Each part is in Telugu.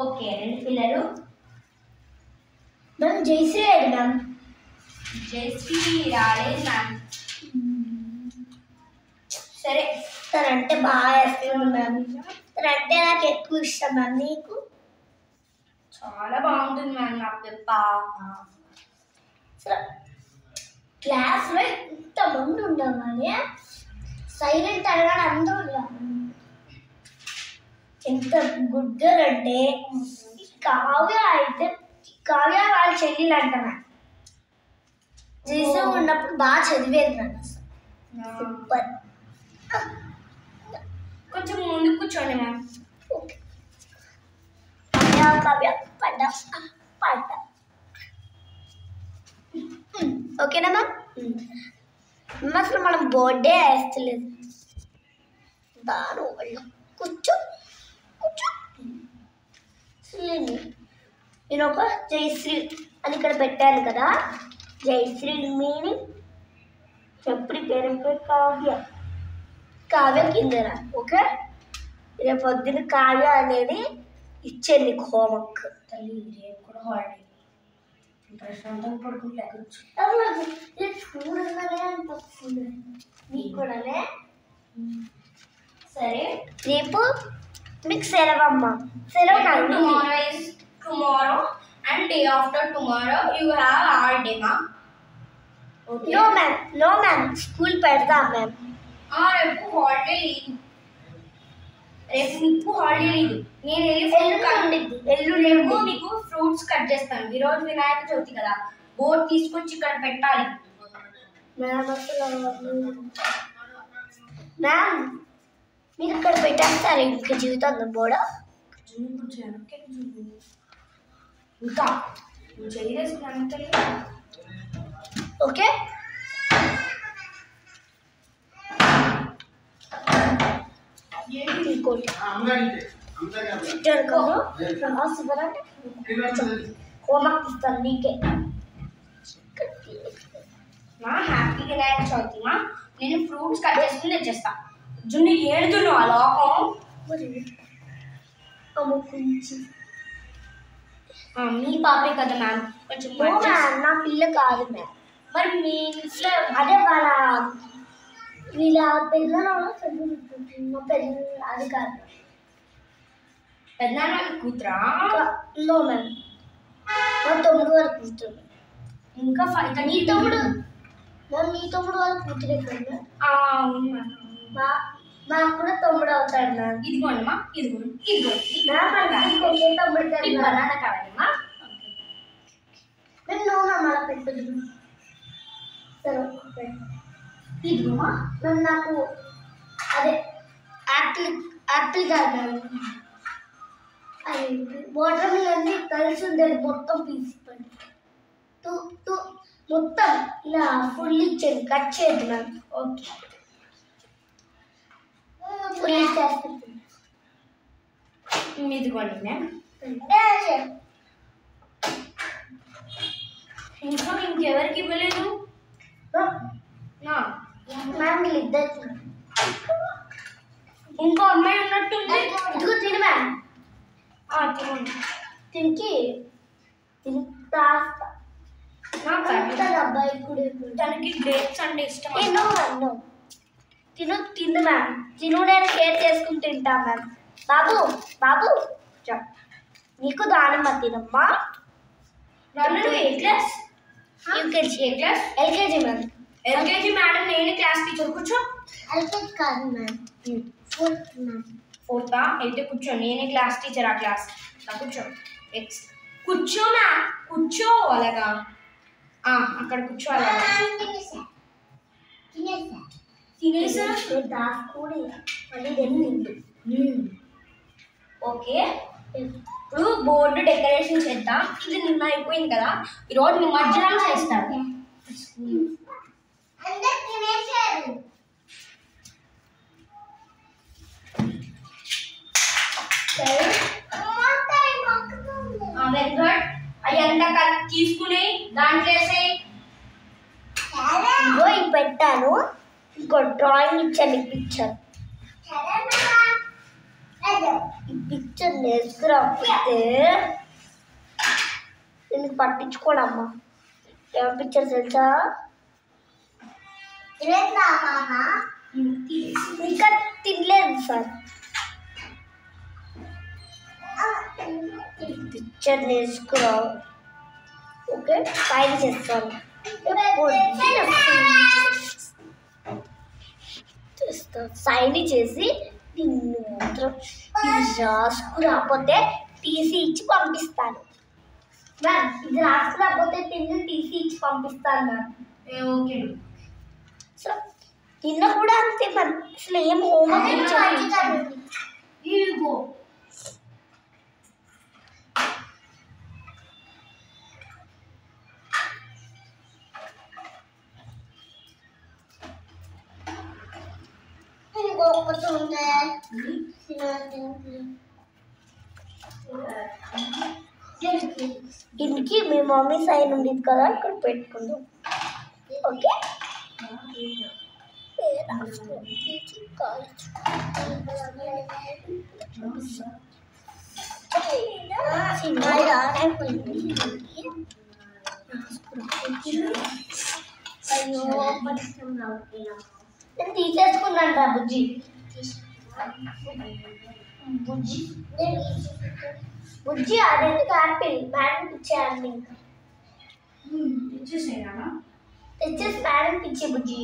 ఓకే, 2 పిల్లలు. మ్యామ్ జయశ్రీ అయ్యి మ్యామ్. జయశ్రీ రాలేదు మ్యామ్. సరే, తనంటే బాగా వేస్తుంది మ్యామ్. తనంటే నాకు ఎక్కువ ఇష్టం మ్యామ్. నీకు? చాలా బాగుంటుంది మ్యామ్ నా పాప. క్లాస్లో ఇంతమంది ఉండగానే సైలెంట్ అనగానే అందరూ ఎంత గుడ్ గర్ల్ అంటే కావ్య అయితే కావ్య వాళ్ళ చెల్లెలు అంట మ్యామ్. జీసో ఉన్నప్పుడు బాగా చదివేది మ్యామ్. సూపర్. కొంచెం ముందు కూర్చోండి మ్యామ్. ఓకే. కావ్య పడ్డ పడ్డ. ఓకేనా మ్యామ్? అసలు మనం బర్త్డే వేస్తలేదు. దాని వాళ్ళు కూర్చో కూర్చో. నేను ఒక జయశ్రీ అని ఇక్కడ పెట్టాను కదా. జయశ్రీ మీనింగ్ ఎప్పుడు పేరు కావ్య. కావ్య కిందరా. ఓకే, రేపు పొద్దున కావ్య అనేది ఇచ్చేది నీకు హోంవర్క్. తల్లి రేపు కూడా హాలిడే. ప్రశాంతంగా పడుకుంటే నీకు కూడా సరే. రేపు మీకు సెలవమ్మ. సెలవు కాదు. Tomorrow and day after tomorrow you have all day మా. No ma'am, no ma'am, school పెడతాం మ్యామ్. రేపు హాలిడే లేదు. రేపు నీకు హాలిడే లేదు. నేను రేపు నీకు ఫ్రూట్స్ కట్ చేస్తాను. ఈరోజు వినాయక చవితి కదా, బోర్డు తీసుకొచ్చి ఇక్కడ పెట్టాలి. మ్యామ్ మీరు ఇక్కడ పెట్టేస్తారు ఇంకా జీవితం బోర్డు. ఇంకా చేయలేసుకున్నాను. ఓకే, హోంవర్క్ ఇస్తాను నీకే. మా హ్యాపీ వినాయక చవితి మా. నేను ఫ్రూట్స్ కట్ చేసుకుని తెచ్చేస్తా. జున్ను ఏడుతున్నావు ఆ లోకం. మీ పాపే కదా మ్యామ్, కొంచెం నా పిల్ల కాదు మ్యామ్. మరి మీ ఇంట్లో అదే వాళ్ళ వీళ్ళ పిల్లలు చదువుకుంటున్న పిల్లలు. అది కాదు పెద్దనాన్న కూతురా? నో మ్యామ్, మా తమ్ముడు వాళ్ళ కూతురు. ఇంకా నీ తమ్ముడు మ్యామ్, నీ తమ్ముడు వాళ్ళ కూతురు ఎక్కడ? మాకు కూడా తమ్ముడు అవుతాడు మ్యామ్. ఇదిగోండి మా, ఇదిగోండి తమ్ముడు బనానా కావాలమ్మా. మేము నో మ్యామ్ అలా పెట్టదు. సరే ఇదిగోమా మ్యామ్. నాకు అదే యాపిల్ కాదు మ్యామ్, అది వాటర్ మిలన్ కలిసి ఉండేది మొత్తం పీసిపోయింది. మొత్తం ఇలా ఫుల్ ఇచ్చేది. కట్ చేయదు మ్యామ్. ఓకే, ఫుల్ ఇచ్చేస్తుంది. ఇదిగోండి మ్యామ్. ఇంకా ఇంకెవరికి ఇవ్వలేదు మ్యామ్. వీళ్ళిద్దరు ఇంకో అమ్మాయి ఉన్నట్టుంది. ఇదిగో తిను మ్యామ్. తినండి. తినికి తింటాస్తా. అబ్బాయి కూడా తనకి గ్రేప్స్ అంటే ఇష్టం. తిను మ్యామ్. తిను నేను కేర్ చేసుకుని తింటా మ్యామ్. బాబు బాబు నీకు దానిమ్మ తినమ్మా. ఏ క్లాస్? యూకేజీ. ఏ class? LKG ma'am. LKG madam, నేను క్లాస్ టీచర్. కూర్చో. ఎల్కేజీ కాదు మ్యామ్, ఫోర్త్ మ్యామ్. ఫోర్తా? అయితే కూర్చో, నేనే క్లాస్ టీచర్ ఆ క్లాస్. కూర్చో. కూర్చో మ్యామ్, కూర్చో. అలాగా అక్కడ కూర్చో. అలాగా తినేసా? దాచుకోడి మళ్ళీ తింటు. ఓకే, ఇప్పుడు బోర్డు డెకరేషన్ చేద్దాం. ఇది నిన్న అయిపోయింది కదా, ఈరోజు నిమజ్జనం చేస్తాను. వెంకట్ అయ్యంతా తీసుకుని దాంట్లో ఇవి పెట్టాను. ఇంకో డ్రాయింగ్ ఇచ్చాను, పిక్చర్. ఈ పిక్చర్ నేర్చుకురాకపోతే దీనికి పట్టించుకోడమ్మా. ఏమైనా పిక్చర్ తెలుసా? ఇంకా తినలేదు సార్. పిక్చర్ నేర్చుకురా. ఓకే ఫైల్ చేస్తాను. సైన్ చేసి నిన్ను మాత్రం రాసుకురాకపోతే టీసీ ఇచ్చి పంపిస్తాను మ్యామ్. ఇది రాసుకురాకపోతే తిన్న టీసీ ఇచ్చి పంపిస్తాను మ్యామ్. ఓకే సో నిన్న కూడా అంతే మ్యామ్. అసలు ఏం హోంవర్క్ ఇచ్చారు? ఇదిగో దీనికి మీ మమ్మీ సైన్ ఉండేది కదా, ఇక్కడ పెట్టుకుందాం. ఓకే నేను తీసేసుకున్నాను రా బుజ్జి. బుజ్జి అదెందుకు యాపిల్ మేడం ఇచ్చేయాలి. ఇంకా తెచ్చేసి మేడం ఇచ్చే బుజ్జి.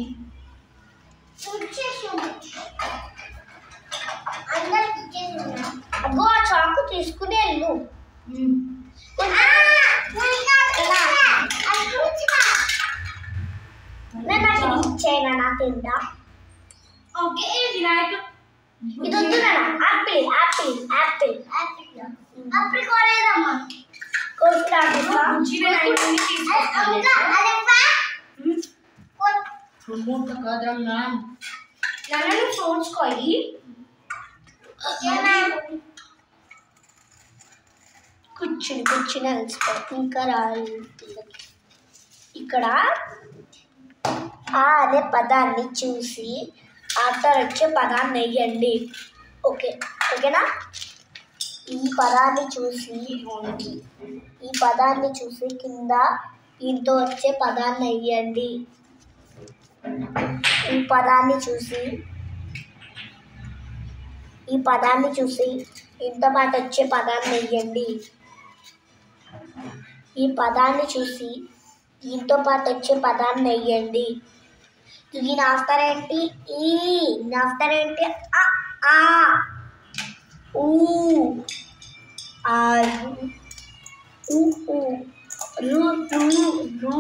అగో ఆ చాకు తీసుకునే వెళ్ళు. నాకు ఇచ్చేయనా? నాకేంటా? ఓకే వినాయకుడు ఇది వద్దు నాన్న. యాపిల్ యాపిల్ యాపిల్ యాపిల్ కోలేదమ్మా. నన్ను ఫ్రూట్స్ కోయి. కూర్చుని అలసిపోయి ఇంకా రాలి. ఇక్కడ ఆ అనే పదాన్ని చూసి ఆఫ్టర్ వచ్చే పదాన్ని వేయండి. ఓకేనా? ఈ పదాన్ని చూసి కింద దీంతో వచ్చే పదాన్ని వేయండి. ఈ పదాన్ని చూసి దీంతో పాటు వచ్చే పదాన్ని వేయండి. ఈ పదాన్ని చూసి దీంతో పాటు వచ్చే పదాన్ని వేయండి. దీని ఆఫ్టర్ ఏంటి? ఆఫ్టర్ ఏంటి? ఆ ఊ ఆరు ఊ రు రు.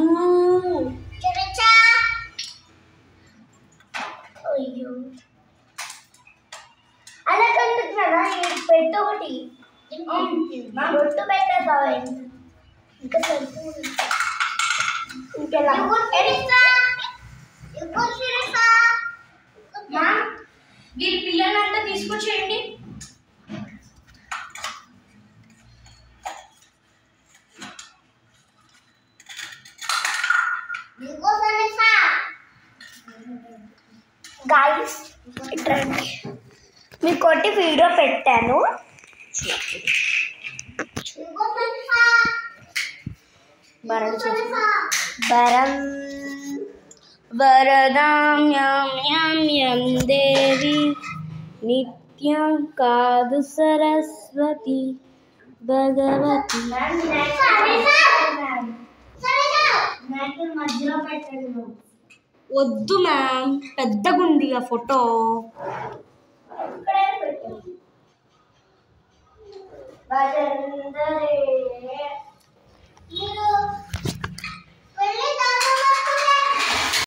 అయ్యో అలా కంటున్నారా? పెట్టు ఒకటి బొట్టు పెట్టేసావా? ఇంకా ఇంకెలా వీరి పిల్లలంతా తీసుకొచ్చేయండి. గాయ్స్ ఇట్రండి, మీకోటి వీడియో పెట్టాను. వరం వరదాం దేవి నిత్యం కాదు సరస్వతి భగవతి. వద్దు మ్యామ్, పెద్దగుంది ఆ ఫోటో.